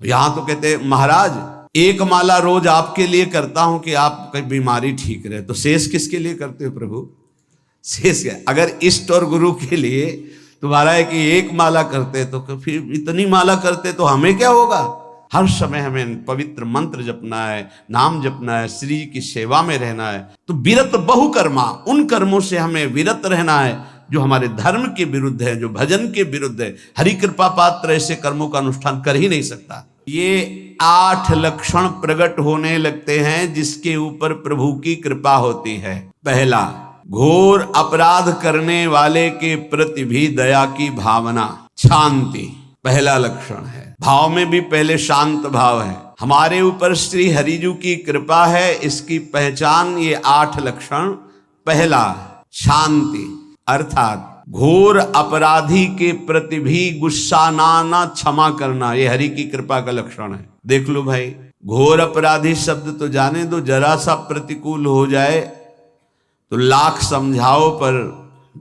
यहां तो कहते महाराज एक माला रोज आपके लिए करता हूं कि आपकी बीमारी ठीक रहे, तो शेष किसके लिए करते हो प्रभु? शेष क्या? अगर इष्ट और गुरु के लिए तुम्हारा है कि एक माला करते तो फिर इतनी माला करते तो हमें क्या होगा? हर समय हमें पवित्र मंत्र जपना है, नाम जपना है, श्री जी की सेवा में रहना है। तो विरत बहुकर्मा, उन कर्मों से हमें विरत रहना है जो हमारे धर्म के विरुद्ध है, जो भजन के विरुद्ध है। हरि कृपा पात्र ऐसे कर्मों का अनुष्ठान कर ही नहीं सकता। ये 8 लक्षण प्रकट होने लगते हैं जिसके ऊपर प्रभु की कृपा होती है। पहला, घोर अपराध करने वाले के प्रति भी दया की भावना, शांति पहला लक्षण है। भाव में भी पहले शांत भाव है। हमारे ऊपर श्री हरिजू की कृपा है, इसकी पहचान ये 8 लक्षण। पहला शांति, अर्थात घोर अपराधी के प्रति भी गुस्सा ना क्षमा करना, ये हरि की कृपा का लक्षण है। देख लो भाई, घोर अपराधी शब्द तो जाने दो, जरा सा प्रतिकूल हो जाए तो लाख समझाओ पर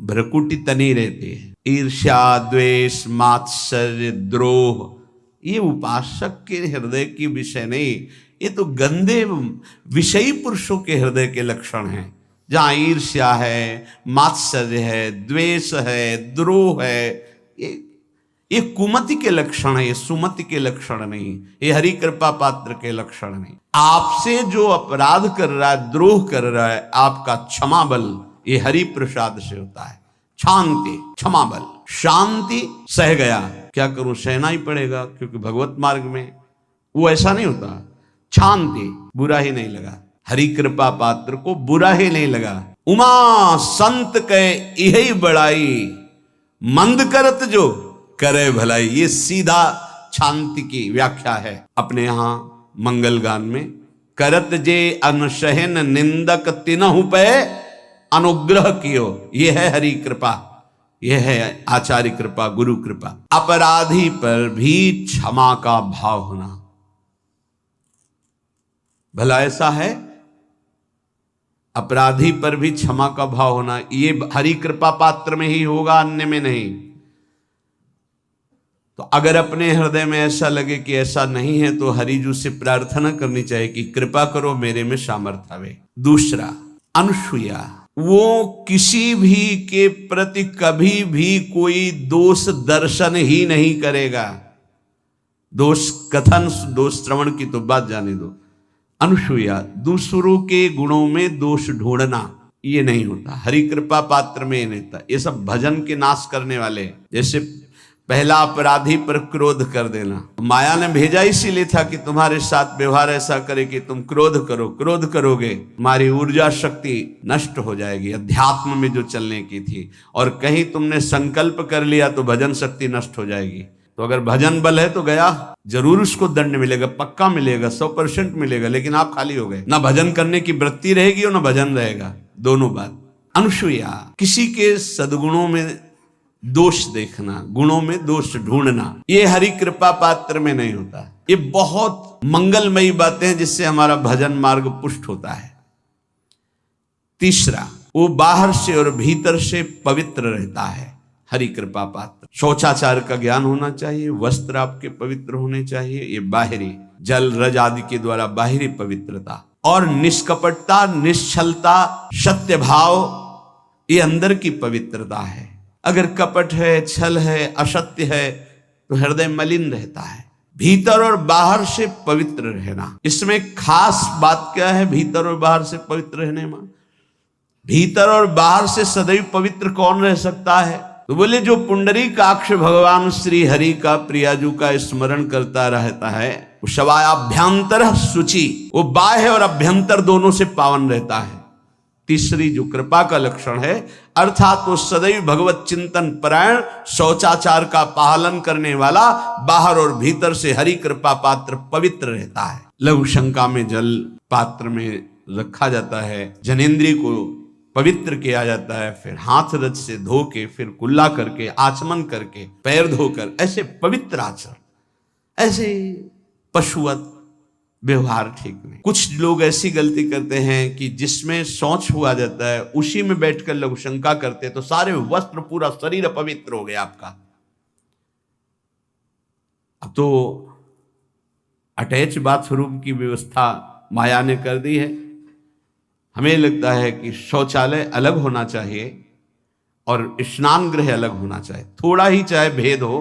भ्रकुटी तनी रहती है। ईर्ष्या, द्वेष, मात्सर्य, द्रोह, ये उपासक के हृदय की विषय नहीं, ये तो गंदे विषयी पुरुषों के हृदय के लक्षण हैं। जहां ईर्ष्या है, मात्सर्य है, द्वेष है, द्रोह है, ये कुमति के लक्षण है, ये सुमति के लक्षण नहीं, ये हरि कृपा पात्र के लक्षण नहीं। आपसे जो अपराध कर रहा है, द्रोह कर रहा है, आपका क्षमा बल ये हरि प्रसाद से होता है। शांति, क्षमा बल, शांति, सह गया, क्या करूं, सहना ही पड़ेगा क्योंकि भगवत मार्ग में वो ऐसा नहीं होता। शांति, बुरा ही नहीं लगा, हरि कृपा पात्र को बुरा ही नहीं लगा। उमा संत के यही बड़ाई, मंद करत जो करे भलाई, ये सीधा शांति की व्याख्या है अपने यहां मंगल गान में। करत जे अनसहन निंदक तिनहु पे अनुग्रह कियो, ये है हरि कृपा, ये है आचार्य कृपा, गुरु कृपा। अपराधी पर भी क्षमा का भाव होना, भला ऐसा है, अपराधी पर भी क्षमा का भाव होना, ये हरि कृपा पात्र में ही होगा, अन्य में नहीं। तो अगर अपने हृदय में ऐसा लगे कि ऐसा नहीं है तो हरिजू से प्रार्थना करनी चाहिए कि कृपा करो, मेरे में सामर्थ्य आवे। दूसरा, अनुसूया, वो किसी भी के प्रति कभी भी कोई दोष दर्शन ही नहीं करेगा। दोष कथन, दोष श्रवण की तो बात जाने दो। अनुसूया, दूसरों के गुणों में दोष ढूंढना, ये नहीं होता। हरि कृपा पात्र में ये नहीं होता। ये सब भजन के नाश करने वाले। जैसे पहला अपराधी पर क्रोध कर देना, माया ने भेजा इसीलिए था कि तुम्हारे साथ व्यवहार ऐसा करे कि तुम क्रोध करो, क्रोध करोगे तुम्हारी ऊर्जा शक्ति नष्ट हो जाएगी, अध्यात्म में जो चलने की थी। और कहीं तुमने संकल्प कर लिया तो भजन शक्ति नष्ट हो जाएगी। तो अगर भजन बल है तो गया, जरूर उसको दंड मिलेगा, पक्का मिलेगा, 100% मिलेगा, लेकिन आप खाली हो गए। ना भजन करने की वृत्ति रहेगी और ना भजन रहेगा, दोनों बात। अनुसूया, किसी के सद्गुणों में दोष देखना, गुणों में दोष ढूंढना, ये हरि कृपा पात्र में नहीं होता। ये बहुत मंगलमयी बातें हैं जिससे हमारा भजन मार्ग पुष्ट होता है। तीसरा, वो बाहर से और भीतर से पवित्र रहता है, हरि कृपा पात्र। शौचाचार का ज्ञान होना चाहिए, वस्त्र आपके पवित्र होने चाहिए, ये बाहरी जल रज आदि के द्वारा बाहरी पवित्रता। और निष्कपटता, निश्चलता, सत्य भाव, ये अंदर की पवित्रता है। अगर कपट है, छल है, असत्य है तो हृदय मलिन रहता है। भीतर और बाहर से पवित्र रहना, इसमें खास बात क्या है? भीतर और बाहर से पवित्र रहने में, भीतर और बाहर से सदैव पवित्र कौन रह सकता है? तो बोले जो पुंडरीकाक्ष भगवान श्री हरि का, प्रियाजू का स्मरण करता रहता है, वो शवायाभ्यंतर शुचि, वो बाह्य और अभ्यंतर दोनों से पावन रहता है। तीसरी जो कृपा का लक्षण है, अर्थात वो सदैव भगवत चिंतन परायण, शौचाचार का पालन करने वाला, बाहर और भीतर से हरि कृपा पात्र पवित्र रहता है। लघु शंका में जल पात्र में रखा जाता है, जनेंद्रिय को पवित्र किया जाता है, फिर हाथ रज से धो के, फिर कुल्ला करके, आचमन करके, पैर धोकर, ऐसे पवित्र आचरण, ऐसे पशुवत व्यवहार ठीक नहीं। कुछ लोग ऐसी गलती करते हैं कि जिसमें शौच हुआ जाता है उसी में बैठकर लघु शंका करते, तो सारे वस्त्र, पूरा शरीर अपवित्र हो गया आपका। अब तो अटैच बाथरूम की व्यवस्था माया ने कर दी है। हमें लगता है कि शौचालय अलग होना चाहिए और स्नान गृह अलग होना चाहिए, थोड़ा ही चाहे भेद हो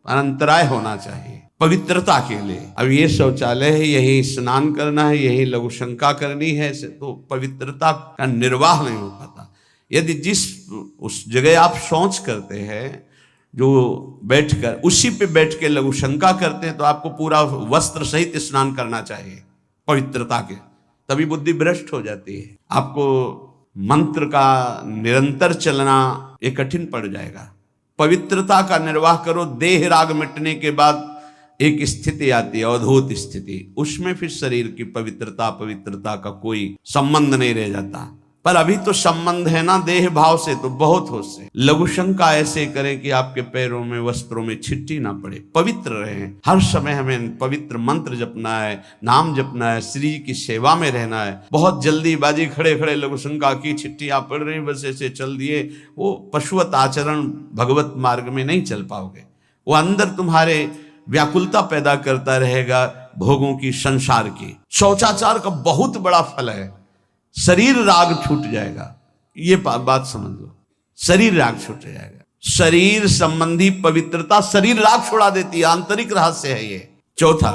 पर अंतराय होना चाहिए पवित्रता के लिए। अब ये शौचालय है, यही स्नान करना है, यही लघुशंका करनी है, तो पवित्रता का निर्वाह नहीं हो पाता। यदि जिस उस जगह आप शौच करते हैं, जो बैठकर उसी पे बैठ के लघुशंका करते हैं, तो आपको पूरा वस्त्र सहित स्नान करना चाहिए पवित्रता के, तभी बुद्धि भ्रष्ट हो जाती है। आपको मंत्र का निरंतर चलना ये कठिन पड़ जाएगा। पवित्रता का निर्वाह करो। देह राग मिटने के बाद एक स्थिति आती है, अवधूत स्थिति, उसमें फिर शरीर की पवित्रता का कोई संबंध नहीं रह जाता। पर अभी तो संबंध है ना देह भाव से, तो बहुत हो से लघुशंका ऐसे करें कि आपके पैरों में वस्त्रों में छिट्टी ना पड़े, पवित्र रहें। हर समय हमें पवित्र मंत्र जपना है, नाम जपना है, श्री की सेवा में रहना है। बहुत जल्दीबाजी खड़े खड़े लघुशंका की छिट्टियां पड़ रही, बस ऐसे चल दिए, वो पशुवत आचरण भगवत मार्ग में नहीं चल पाओगे। वो अंदर तुम्हारे व्याकुलता पैदा करता रहेगा, भोगों की, संसार की। शौचाचार का बहुत बड़ा फल है, शरीर राग छूट जाएगा। ये बात समझ लो, शरीर राग छूट जाएगा। शरीर संबंधी पवित्रता शरीर राग छुड़ा देती है, आंतरिक रहस्य है ये। चौथा,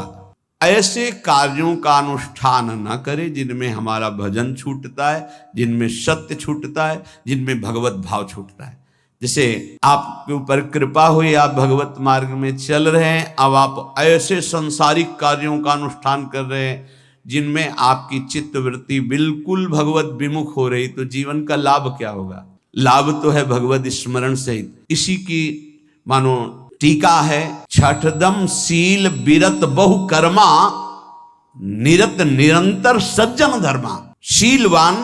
ऐसे कार्यों का अनुष्ठान न करे जिनमें हमारा भजन छूटता है, जिनमें सत्य छूटता है, जिनमें भगवत भाव छूटता है। जैसे आपके ऊपर कृपा हुई, आप भगवत मार्ग में चल रहे हैं, अब आप ऐसे संसारिक कार्यों का अनुष्ठान कर रहे हैं जिनमें आपकी चित्तवृत्ति बिल्कुल भगवत विमुख हो रही, तो जीवन का लाभ क्या होगा? लाभ तो है भगवत स्मरण सहित। इसी की मानो टीका है, छठदम शील विरत बहु कर्मा, निरत निरंतर सज्जन धर्मा। शीलवान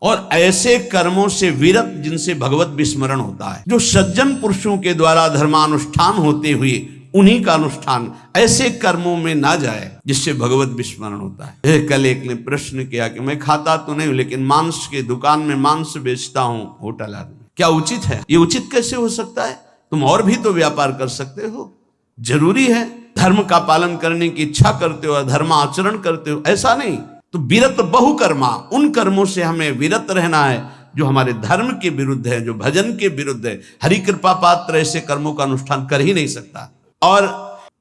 और ऐसे कर्मों से विरत जिनसे भगवत विस्मरण होता है, जो सज्जन पुरुषों के द्वारा धर्मानुष्ठान होते हुए उन्हीं का अनुष्ठान ऐसे कर्मों में ना जाए जिससे भगवत विस्मरण होता है। कल एक ने प्रश्न किया कि मैं खाता तो नहीं हूं लेकिन मांस के दुकान में मांस बेचता हूं, होटल आदमी, क्या उचित है? ये उचित कैसे हो सकता है? तुम और भी तो व्यापार कर सकते हो। जरूरी है धर्म का पालन करने की इच्छा करते हो, धर्म आचरण करते हो, ऐसा नहीं। तो विरत बहुकर्मा, उन कर्मों से हमें विरत रहना है जो हमारे धर्म के विरुद्ध है, जो भजन के विरुद्ध है। हरि कृपा पात्र ऐसे कर्मों का अनुष्ठान कर ही नहीं सकता। और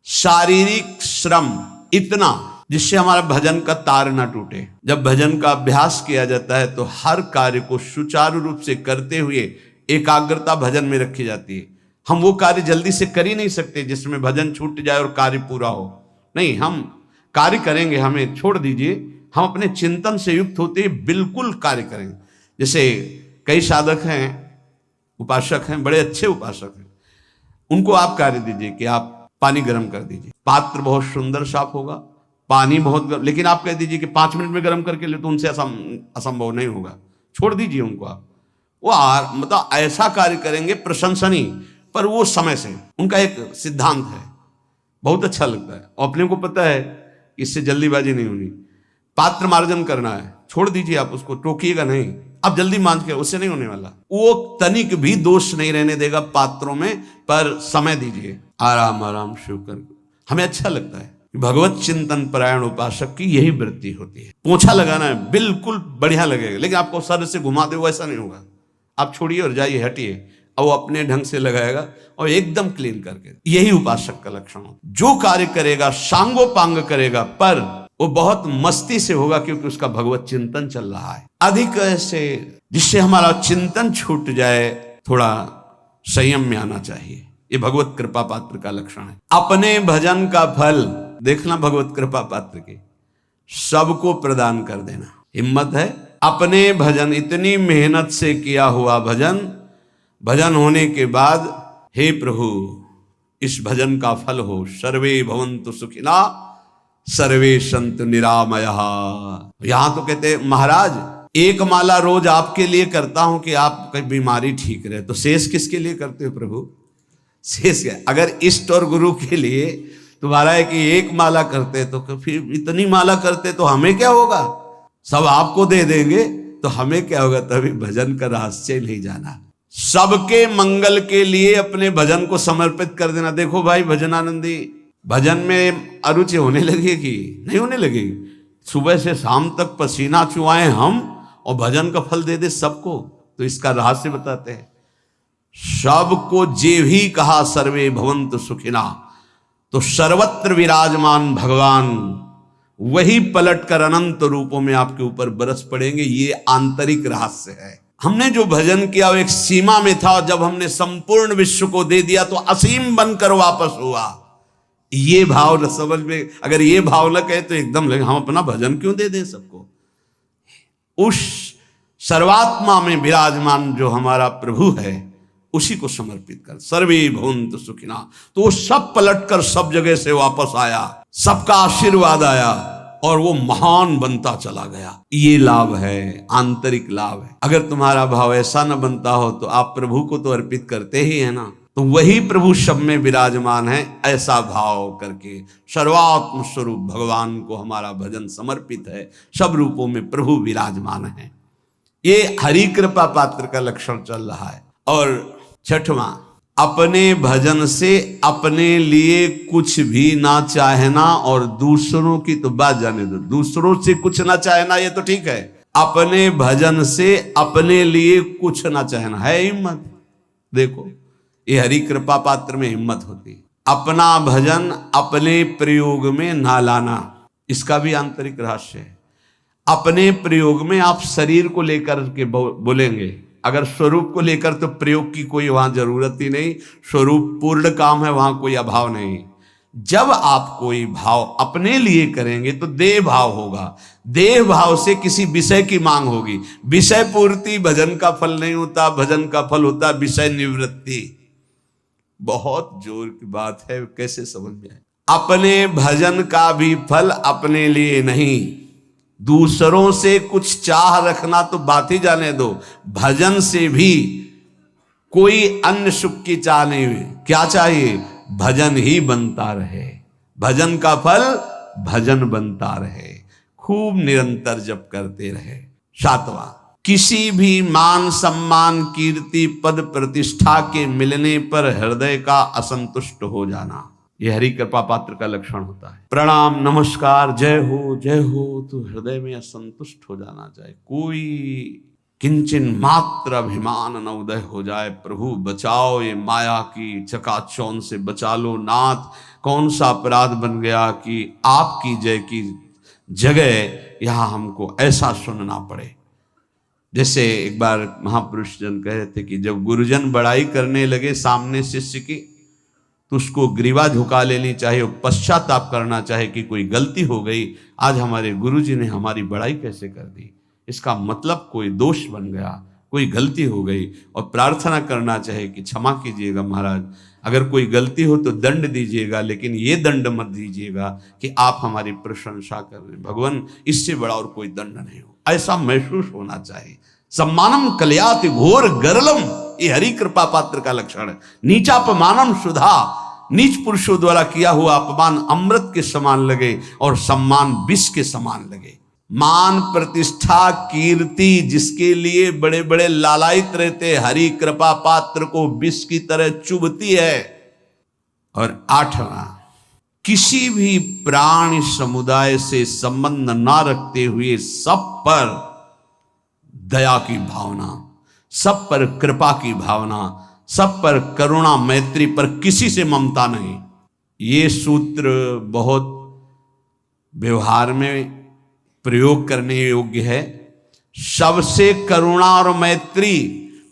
शारीरिक श्रम इतना जिससे हमारा भजन का तार ना टूटे। जब भजन का अभ्यास किया जाता है तो हर कार्य को सुचारू रूप से करते हुए एकाग्रता भजन में रखी जाती है। हम वो कार्य जल्दी से कर ही नहीं सकते जिसमें भजन छूट जाए और कार्य पूरा हो। नहीं, हम कार्य करेंगे, हमें छोड़ दीजिए, हम अपने चिंतन से युक्त होते बिल्कुल कार्य करेंगे। जैसे कई साधक हैं, उपासक हैं, बड़े अच्छे उपासक हैं, उनको आप कार्य दीजिए कि आप पानी गर्म कर दीजिए। पात्र बहुत सुंदर साफ होगा, पानी बहुत गर्म, लेकिन आप कह दीजिए कि 5 मिनट में गर्म करके ले, तो उनसे असंभव नहीं होगा। छोड़ दीजिए उनको। आप वो मतलब ऐसा कार्य करेंगे प्रशंसनीय, पर वो समय से। उनका एक सिद्धांत है, बहुत अच्छा लगता है। और अपने को पता है कि इससे जल्दीबाजी नहीं होनी। पात्र मार्जन करना है, छोड़ दीजिए, आप उसको टोकिएगा नहीं, आप जल्दी मांझ के, उससे नहीं होने वाला। वो तनिक भी दोष नहीं रहने देगा पात्रों में, पर समय दीजिए, आराम आराम शिव कर। हमें अच्छा लगता है। भगवत चिंतन परायण उपासक की यही वृत्ति होती है। पोछा लगाना है, बिल्कुल बढ़िया लगेगा, लेकिन आपको सर से घुमा दे वैसा नहीं होगा। आप छोड़िए और जाइए, हटिए, और वो अपने ढंग से लगाएगा और एकदम क्लीन करके। यही उपासक का लक्षण हो। जो कार्य करेगा सांगोपांग करेगा, पर वो बहुत मस्ती से होगा क्योंकि उसका भगवत चिंतन चल रहा है। अधिक ऐसे जिससे हमारा चिंतन छूट जाए, थोड़ा संयम में आना चाहिए। ये भगवत कृपा पात्र का लक्षण है। अपने भजन का फल देखना, भगवत कृपा पात्र के सबको प्रदान कर देना। हिम्मत है अपने भजन, इतनी मेहनत से किया हुआ भजन होने के बाद, हे प्रभु इस भजन का फल हो, सर्वे भवन्तु सुखिना सर्वे सन्तु निरामयः। यहां तो कहते महाराज एक माला रोज आपके लिए करता हूं कि आपकी बीमारी ठीक रहे, तो शेष किसके लिए करते हो प्रभु? शेष क्या? अगर इष्ट और गुरु के लिए तुम्हारा है कि एक माला करते, तो फिर इतनी माला करते तो हमें क्या होगा? सब आपको दे देंगे तो हमें क्या होगा? तभी भजन का रहस्य नहीं जाना। सबके मंगल के लिए अपने भजन को समर्पित कर देना। देखो भाई भजनानंदी भजन में अरुचि होने लगेगी? नहीं होने लगेगी। सुबह से शाम तक पसीना चुआए हम और भजन का फल दे दे सबको, तो इसका रहस्य बताते हैं। सबको जे भी कहा सर्वे भवन्तु सुखिना, तो सर्वत्र विराजमान भगवान वही पलटकर अनंत रूपों में आपके ऊपर बरस पड़ेंगे। ये आंतरिक रहस्य है। हमने जो भजन किया वो एक सीमा में था, और जब हमने संपूर्ण विश्व को दे दिया तो असीम बनकर वापस हुआ। ये भाव न समझ में, अगर ये भाव न कहे तो एकदम लगे हम अपना भजन क्यों दे दें सबको। उस सर्वात्मा में विराजमान जो हमारा प्रभु है उसी को समर्पित कर। सर्वे भवन्तु सुखिना, तो वो सब पलटकर सब जगह से वापस आया, सबका आशीर्वाद आया और वो महान बनता चला गया। ये लाभ है, आंतरिक लाभ है। अगर तुम्हारा भाव ऐसा न बनता हो तो आप प्रभु को तो अर्पित करते ही है ना, तो वही प्रभु सब में विराजमान है। ऐसा भाव करके सर्वात्म स्वरूप भगवान को हमारा भजन समर्पित है। सब रूपों में प्रभु विराजमान है। ये हरि कृपा पात्र का लक्षण चल रहा है। और छठवां, अपने भजन से अपने लिए कुछ भी ना चाहना और दूसरों की तो बात जाने दो। दूसरों से कुछ ना चाहना ये तो ठीक है, अपने भजन से अपने लिए कुछ ना चाहना है हिम्मत। देखो ये हरि कृपा पात्र में हिम्मत होती है। अपना भजन अपने प्रयोग में ना लाना, इसका भी आंतरिक रहस्य है। अपने प्रयोग में आप शरीर को लेकर के बोलेंगे, अगर स्वरूप को लेकर तो प्रयोग की कोई वहां जरूरत ही नहीं। स्वरूप पूर्ण काम है, वहां कोई अभाव नहीं। जब आप कोई भाव अपने लिए करेंगे तो देह भाव होगा। देह भाव से किसी विषय की मांग होगी। विषय पूर्ति भजन का फल नहीं होता, भजन का फल होता विषय निवृत्ति। बहुत जोर की बात है, कैसे समझ में आए। अपने भजन का भी फल अपने लिए नहीं, दूसरों से कुछ चाह रखना तो बात ही जाने दो। भजन से भी कोई अन्य सुख की चाह नहीं हुई। क्या चाहिए? भजन ही बनता रहे, भजन का फल भजन बनता रहे, खूब निरंतर जप करते रहे। सातवां, किसी भी मान सम्मान कीर्ति पद प्रतिष्ठा के मिलने पर हृदय का असंतुष्ट हो जाना, यह हरि कृपा पात्र का लक्षण होता है। प्रणाम नमस्कार जय हो तो हृदय में असंतुष्ट हो जाना चाहिए। कोई किंचन मात्र अभिमान न उदय हो जाए। प्रभु बचाओ, ये माया की चकाचौंध से बचा लो नाथ। कौन सा अपराध बन गया कि आपकी जय की जगह यहां हमको ऐसा सुनना पड़े। जैसे एक बार महापुरुष जन कह रहे थे कि जब गुरुजन बड़ाई करने लगे सामने शिष्य की, तो उसको ग्रीवा झुका लेनी चाहिए, पश्चाताप करना चाहे कि कोई गलती हो गई, आज हमारे गुरुजी ने हमारी बड़ाई कैसे कर दी। इसका मतलब कोई दोष बन गया, कोई गलती हो गई, और प्रार्थना करना चाहे कि क्षमा कीजिएगा महाराज, अगर कोई गलती हो तो दंड दीजिएगा, लेकिन ये दंड मत दीजिएगा कि आप हमारी प्रशंसा कर रहे हैं। भगवान इससे बड़ा और कोई दंड नहीं हो, ऐसा महसूस होना चाहिए। सम्मानम कलयाति घोर गरलम, ये हरि कृपा पात्र का लक्षण है। नीचापमानम सुधा, नीच पुरुषों द्वारा किया हुआ अपमान अमृत के समान लगे और सम्मान विष के समान लगे। मान प्रतिष्ठा कीर्ति जिसके लिए बड़े बड़े लालायित रहते, हरि कृपा पात्र को विष की तरह चुभती है। और आठवां, किसी भी प्राणी समुदाय से संबंध ना रखते हुए सब पर दया की भावना, सब पर कृपा की भावना, सब पर करुणा मैत्री, पर किसी से ममता नहीं। ये सूत्र बहुत व्यवहार में प्रयोग करने योग्य है। सबसे करुणा और मैत्री,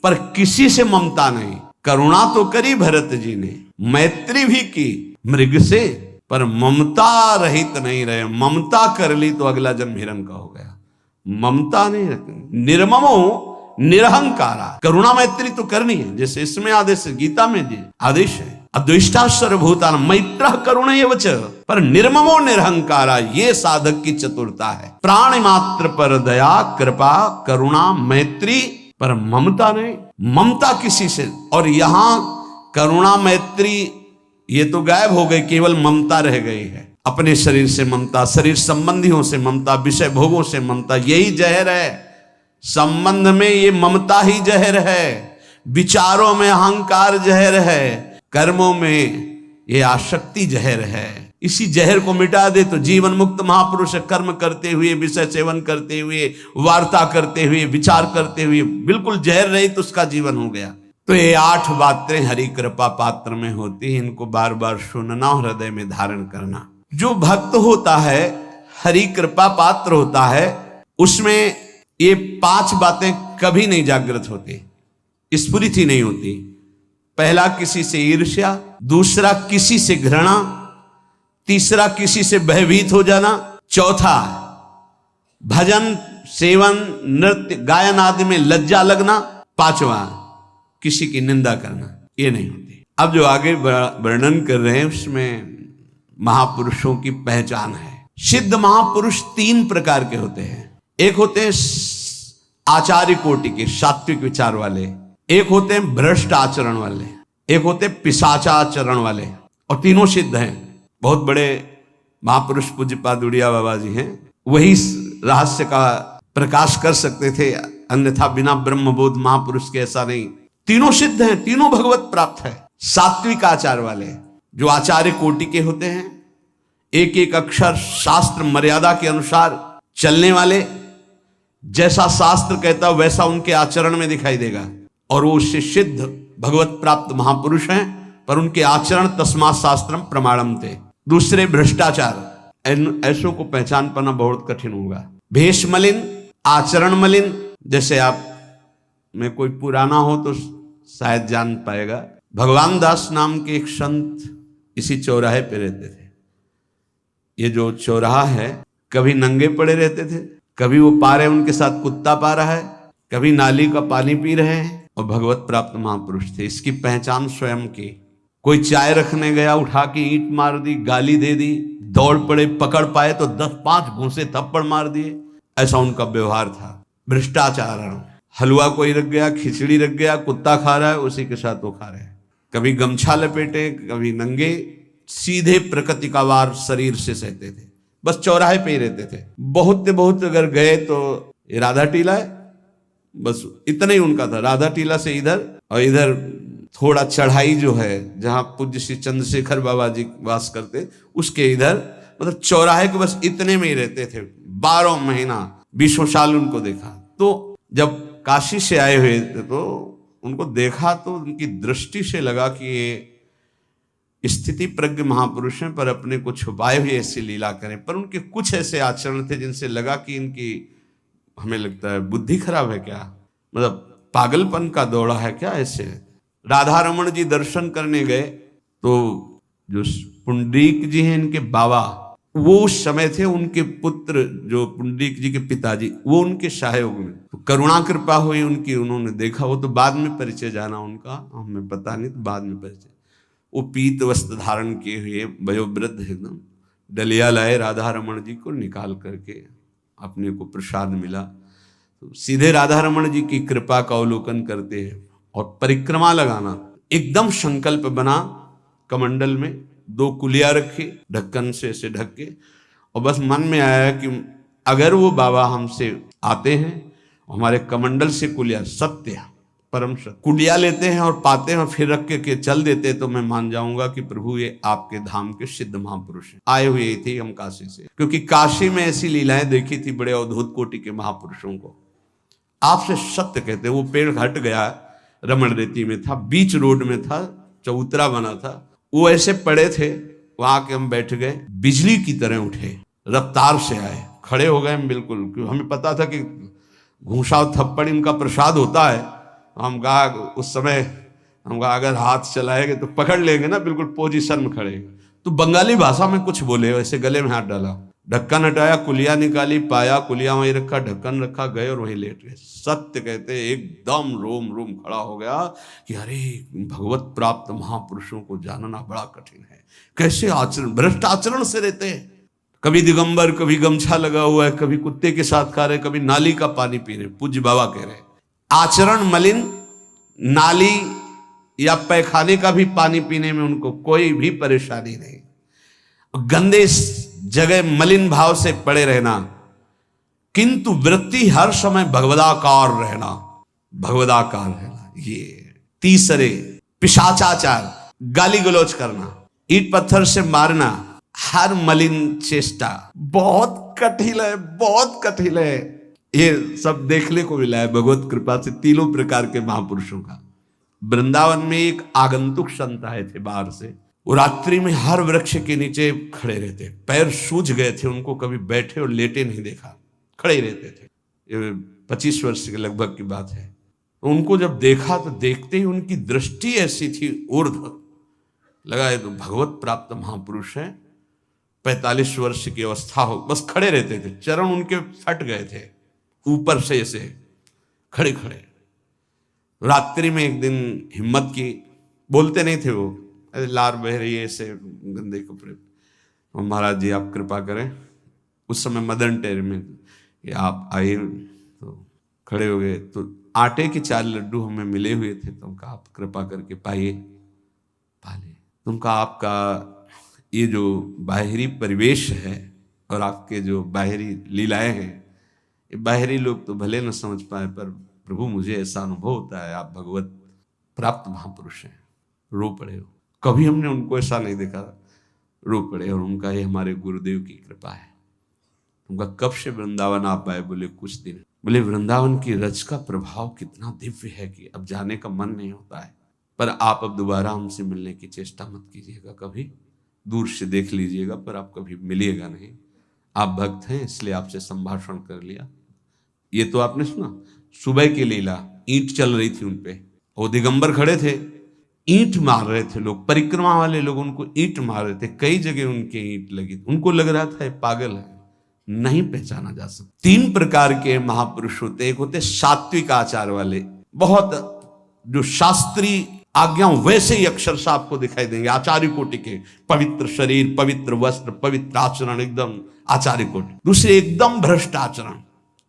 पर किसी से ममता नहीं। करुणा तो करी भरत जी ने, मैत्री भी की मृग से, पर ममता रहित नहीं रहे। ममता कर ली तो अगला जन्म हिरण का हो गया। ममता नहीं रखनी। निर्ममो निरहंकारा, करुणा मैत्री तो करनी है, जैसे इसमें आदेश है, गीता में जी आदेश है, अद्वेष्टा सर्वभूतान मैत्र करुणैव च, पर निर्ममो निरहंकारा, ये साधक की चतुरता है। प्राणी मात्र पर दया कृपा करुणा मैत्री, पर ममता नहीं। ममता किसी से, और यहां करुणा मैत्री ये तो गायब हो गई, केवल ममता रह गई है। अपने शरीर से ममता, शरीर संबंधियों से ममता, विषय भोगों से ममता, यही जहर है। संबंध में ये ममता ही जहर है, विचारों में अहंकार जहर है, कर्मों में ये आसक्ति जहर है। इसी जहर को मिटा दे तो जीवन मुक्त महापुरुष कर्म करते हुए, विषय सेवन करते हुए, वार्ता करते हुए, विचार करते हुए बिल्कुल जहर रहित उसका जीवन हो गया। तो ये 8 बातें हरि कृपा पात्र में होती हैं, इनको बार बार सुनना, हृदय में धारण करना। जो भक्त होता है, हरि कृपा पात्र होता है, उसमें ये 5 बातें कभी नहीं जागृत होती, स्फुरित ही नहीं होती। पहला, किसी से ईर्ष्या, दूसरा किसी से घृणा, तीसरा किसी से भयभीत हो जाना, चौथा भजन सेवन नृत्य गायन आदि में लज्जा लगना, पांचवा किसी की निंदा करना। ये नहीं होती। अब जो आगे वर्णन कर रहे हैं उसमें महापुरुषों की पहचान है। सिद्ध महापुरुष 3 प्रकार के होते हैं। एक होते हैं आचार्य कोटि के, सात्विक विचार वाले, एक होते हैं भ्रष्ट आचरण वाले, एक होते हैं पिशाचाचरण वाले, और तीनों सिद्ध हैं। बहुत बड़े महापुरुष पूज्यपाद उड़िया बाबा जी हैं, वही रहस्य का प्रकाश कर सकते थे, अन्यथा बिना ब्रह्मबोध महापुरुष के ऐसा नहीं। तीनों सिद्ध हैं, तीनों भगवत प्राप्त है। सात्विक आचार वाले जो आचार्य कोटि के होते हैं, एक एक अक्षर शास्त्र मर्यादा के अनुसार चलने वाले, जैसा शास्त्र कहता वैसा उनके आचरण में दिखाई देगा, और वो उससे सिद्ध भगवत प्राप्त महापुरुष हैं, पर उनके आचरण तस्मात् शास्त्रम प्रमाणम थे। दूसरे भ्रष्टाचार, ऐसों को पहचान पाना बहुत कठिन होगा। भेष मलिन, आचरण मलिन, जैसे आप में कोई पुराना हो तो शायद जान पाएगा, भगवान दास नाम के एक संत इसी चौराहे पे रहते थे। ये जो चौराहा है, कभी नंगे पड़े रहते थे, कभी वो पा रहे उनके साथ कुत्ता पा रहा है, कभी नाली का पानी पी रहे हैं, और भगवत प्राप्त महापुरुष थे। इसकी पहचान स्वयं की। कोई चाय रखने गया, उठा के ईंट मार दी, गाली दे दी, दौड़ पड़े, पकड़ पाए तो 10-5 घूंसे थप्पड़ मार दिए, ऐसा उनका व्यवहार था। भ्रष्टाचार, हलवा कोई रख गया, खिचड़ी रख गया, कुत्ता खा रहा है, उसी के साथ वो खा रहे हैं। कभी गमछा लपेटे, कभी नंगे, सीधे प्रकृति का वार शरीर से सहते थे, बस चौराहे पे ही रहते थे। बहुत अगर गए तो ये राधा टीला है, बस इतना ही उनका था। राधा टीला से इधर, और इधर थोड़ा चढ़ाई जो है जहां पूज्य श्री चंद्रशेखर बाबा जी वास करते, उसके इधर, मतलब चौराहे के बस इतने में ही रहते थे। 12 महीना 20 साल उनको देखा। तो जब काशी से आए हुए थे तो उनको देखा तो उनकी दृष्टि से लगा कि ये स्थिति प्रज्ञ महापुरुष हैं, पर अपने को छुपाए हुए ऐसी लीला करें। पर उनके कुछ ऐसे आचरण थे जिनसे लगा कि इनकी, हमें लगता है बुद्धि खराब है क्या, मतलब पागलपन का दौड़ा है क्या। ऐसे राधा रमण जी दर्शन करने गए तो जो पुंडरीक जी हैं इनके बाबा, वो उस समय थे, उनके पुत्र जो पुंडरीक जी के पिताजी, वो उनके सहयोग में, तो करुणा कृपा हुई उनकी, उन्होंने देखा। वो तो बाद में परिचय जाना उनका, हमें पता नहीं, तो बाद में परिचय। वो पीत वस्त्र धारण किए हुए वयोवृद्ध एकदम डलिया लाए, राधा रमण जी को निकाल करके अपने को प्रसाद मिला, तो सीधे राधा रमण जी की कृपा का अवलोकन करते हैं और परिक्रमा लगाना। एकदम संकल्प बना, कमंडल में 2 कुलिया रखी, ढक्कन से ऐसे ढक के, और बस मन में आया कि अगर वो बाबा हमसे आते हैं, हमारे कमंडल से कुलिया, सत्य परम सत्य कुलिया लेते हैं और पाते हैं और फिर रख के चल देते, तो मैं मान जाऊंगा कि प्रभु ये आपके धाम के सिद्ध महापुरुष हैं। आए हुए थे हम काशी से, क्योंकि काशी में ऐसी लीलाएं देखी थी बड़े अवधूत कोटि के महापुरुषों को। आपसे सत्य कहते, वो पेड़ हट गया, रमण रेती में था, बीच रोड में था, चबूतरा बना था, वो ऐसे पड़े थे, वहां के हम बैठ गए, बिजली की तरह उठे, रफ्तार से आए, खड़े हो गए बिल्कुल, क्योंकि हमें पता था कि घूंसा थप्पड़ इनका प्रसाद होता है। हम कहा उस समय, हम कहा अगर हाथ चलाएंगे तो पकड़ लेंगे ना, बिल्कुल पोजीशन में खड़े। तो बंगाली भाषा में कुछ बोले, वैसे गले में हाथ डाला, ढक्कन हटाया, कुलिया निकाली, पाया, कुलिया वहीं रखा, ढक्कन रखा, गए और वहीं लेट गए। सत्य कहते एकदम रोम रोम खड़ा हो गया कि अरे भगवत प्राप्त महापुरुषों को जानना बड़ा कठिन है। कैसे आचरण, भ्रष्ट आचरण से रहते हैं, कभी दिगंबर, कभी गमछा लगा हुआ है, कभी कुत्ते के साथ खा रहे, कभी नाली का पानी पी रहे। पूज्य बाबा कह रहे आचरण मलिन, नाली या पैखाने का भी पानी पीने में उनको कोई भी परेशानी नहीं, गंदे जगह मलिन भाव से पड़े रहना, किंतु वृत्ति हर समय भगवदाकार रहना, भगवदाकार रहना। ये तीसरे पिशाचाचार, गाली गलौज करना, ईंट पत्थर से मारना, हर मलिन चेष्टा बहुत कठिन है, बहुत कठिन है। ये सब देखने को मिला है भगवत कृपा से तीनों प्रकार के महापुरुषों का। वृंदावन में एक आगंतुक संत आए थे बाहर से, वो रात्रि में हर वृक्ष के नीचे खड़े रहते, पैर सूज गए थे, उनको कभी बैठे और लेटे नहीं देखा, खड़े ही रहते थे। 25 वर्ष के लगभग की बात है। तो उनको जब देखा तो देखते ही उनकी दृष्टि ऐसी थी ऊर्ध्व, लगा ये तो भगवत प्राप्त महापुरुष है। 45 वर्ष की अवस्था हो, बस खड़े रहते थे, चरण उनके फट गए थे ऊपर से ऐसे खड़े खड़े। रात्रि में एक दिन हिम्मत की, बोलते नहीं थे वो, लार बह रही है ऐसे गंदे कपड़े, और महाराज जी आप कृपा करें। उस समय मदन टेर में कि आप आइए, तो खड़े हो गए। तो आटे के 4 लड्डू हमें मिले हुए थे, तो उनका आप कृपा करके पाइए, पाले। तुमका आपका ये जो बाहरी परिवेश है और आपके जो बाहरी लीलाएं हैं, ये बाहरी लोग तो भले न समझ पाए, पर प्रभु मुझे ऐसा अनुभव होता है आप भगवत प्राप्त महापुरुष हैं। रो पड़े हो, कभी हमने उनको ऐसा नहीं देखा, रो पड़े। और उनका ये हमारे गुरुदेव की कृपा है। उनका कब से वृंदावन आप आए? बोले कुछ दिन। बोले वृंदावन की रज का प्रभाव कितना दिव्य है कि अब जाने का मन नहीं होता है, पर आप अब दोबारा हमसे मिलने की चेष्टा मत कीजिएगा, कभी दूर से देख लीजिएगा, पर आप कभी मिलिएगा नहीं। आप भक्त हैं इसलिए आपसे संभाषण कर लिया। ये तो आपने सुना सुबह की लीला, ईंट चल रही थी उनपे, वो दिगंबर खड़े थे, ईंट मार रहे थे लोग, परिक्रमा वाले लोग उनको ईंट मार रहे थे, कई जगह उनके ईंट लगी। उनको लग रहा था पागल है, नहीं पहचाना जा सकता। 3 प्रकार के महापुरुष होते, एक होते सात्विक आचार वाले, बहुत जो शास्त्रीय आज्ञा वैसे ही अक्षरशः आपको दिखाई देंगे, आचार्य कोटि के, पवित्र शरीर, पवित्र वस्त्र, पवित्र आचरण, एकदम आचार्य कोटि। दूसरे एकदम भ्रष्ट आचरण,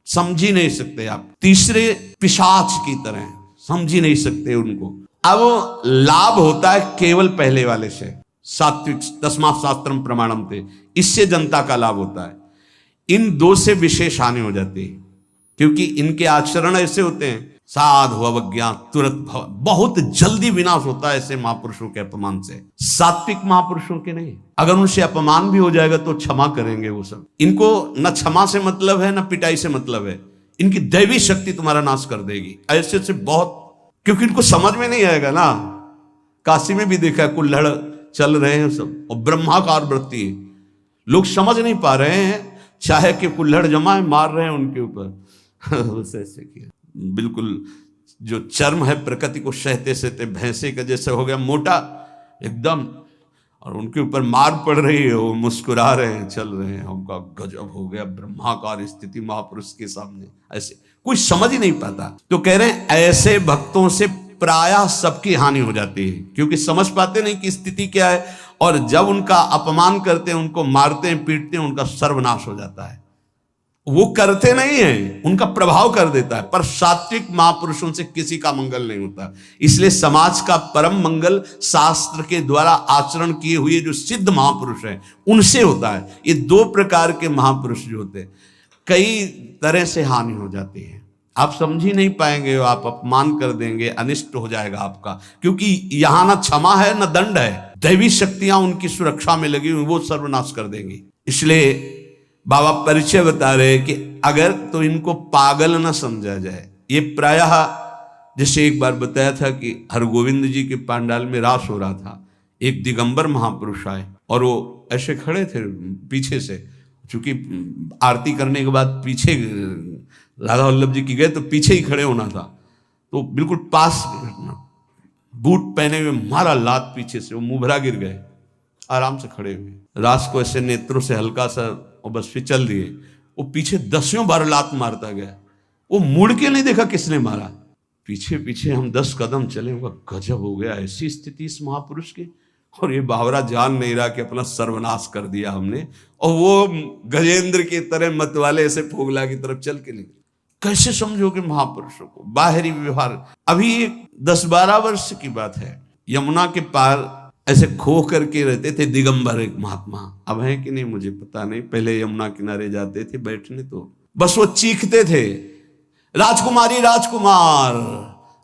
समझ ही नहीं सकते आप। तीसरे पिशाच की तरह, समझ ही नहीं सकते उनको। अब लाभ होता है केवल पहले वाले से, सात्विक, तस्मात् शास्त्रम प्रमाणम थे, इससे जनता का लाभ होता है। इन 2 से विशेष हानि हो जाती है, क्योंकि इनके आचरण ऐसे होते हैं, साधु अवज्ञा तुरंत भव, बहुत जल्दी विनाश होता है ऐसे महापुरुषों के अपमान से। सात्विक महापुरुषों के नहीं, अगर उनसे अपमान भी हो जाएगा तो क्षमा करेंगे वो सब। इनको न क्षमा से मतलब है न पिटाई से मतलब है, इनकी दैवी शक्ति तुम्हारा नाश कर देगी। ऐसे से बहुत, क्योंकि इनको समझ में नहीं आएगा ना। काशी में भी देखा, कुल्हड़ चल रहे हैं सब, और ब्रह्माकार वृत्ति, लोग समझ नहीं पा रहे हैं, चाहे कि कुल्हड़ जमा है, मार रहे हैं उनके ऊपर। ऐसे किया, बिल्कुल जो चर्म है प्रकृति को सहते सहते भैंसे का जैसे हो गया मोटा एकदम, और उनके ऊपर मार पड़ रही है, वो मुस्कुरा रहे हैं, चल रहे हैं। उनका गजब हो गया, ब्रह्माकार स्थिति महापुरुष के सामने, ऐसे कोई समझ ही नहीं पाता। तो कह रहे हैं ऐसे भक्तों से प्रायः सबकी हानि हो जाती है, क्योंकि समझ पाते नहीं कि स्थिति क्या है, और जब उनका अपमान करते हैं, उनको मारते हैं, पीटते हैं, उनका सर्वनाश हो जाता है। वो करते नहीं है, उनका प्रभाव कर देता है, पर सात्विक महापुरुषों से किसी का मंगल नहीं होता। इसलिए समाज का परम मंगल शास्त्र के द्वारा आचरण किए हुए जो सिद्ध महापुरुष हैं उनसे होता है। ये 2 प्रकार के महापुरुष जो होते हैं, कई तरह से हानि हो जाती है, आप समझ ही नहीं पाएंगे, आप अपमान कर देंगे, अनिष्ट हो जाएगा आपका, क्योंकि यहां ना क्षमा है न दंड है, दैवी शक्तियां उनकी सुरक्षा में लगी हुई, वो सर्वनाश कर देंगी। इसलिए बाबा परिचय बता रहे कि अगर तो इनको पागल न समझा जाए। ये प्रायः जैसे एक बार बताया था कि हरगोविंद जी के पांडाल में रास हो रहा था, एक दिगंबर महापुरुष आए और वो ऐसे खड़े थे पीछे से, चूंकि आरती करने के बाद पीछे राधा वल्लभ जी की गए तो पीछे ही खड़े होना था, तो बिल्कुल पास बूट पहने हुए मारा लात पीछे से, वो मुभरा गिर गए, आराम से खड़े हुए, रास को ऐसे नेत्रों से हल्का सा और बस फिर चल दिए। वो पीछे 10 बार लात मारता गया, वो मुड़ के नहीं देखा किसने मारा, पीछे पीछे हम 10 कदम चले। गजब हो गया, ऐसी स्थिति इस महापुरुष की, और ये बावरा जान नहीं रहा कि अपना सर्वनाश कर दिया हमने, और वो गजेंद्र की तरह मत वाले ऐसे फोगला की तरफ चल के निकले। कैसे समझोगे महापुरुषों को? बाहरी व्यवहार। अभी 10-12 वर्ष की बात है, यमुना के पार ऐसे खो करके रहते थे दिगंबर एक महात्मा, अब है कि नहीं मुझे पता नहीं, पहले यमुना किनारे जाते थे बैठने, तो बस वो चीखते थे, राजकुमारी राजकुमार,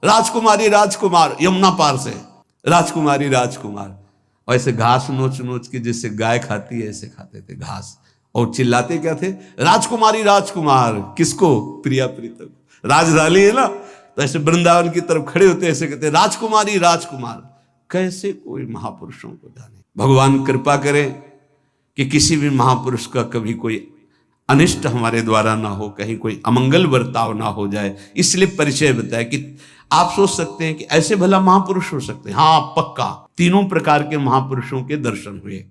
राजकुमारी राजकुमार, यमुना पार से राजकुमारी राजकुमार। और ऐसे घास नोच नोच के जैसे गाय खाती है ऐसे खाते थे घास। और चिल्लाते क्या थे, राजकुमारी राजकुमार। किसको? प्रिया प्रीतम। राजधानी है ना, तो ऐसे वृंदावन की तरफ खड़े होते ऐसे कहते राजकुमारी राजकुमार। कैसे कोई महापुरुषों को जाने। भगवान कृपा करें कि किसी भी महापुरुष का कभी कोई अनिष्ट हमारे द्वारा ना हो, कहीं कोई अमंगल बर्ताव ना हो जाए, इसलिए परिचय बताया। कि आप सोच सकते हैं कि ऐसे भला महापुरुष हो सकते हैं? हाँ, पक्का। तीनों प्रकार के महापुरुषों के दर्शन हुए।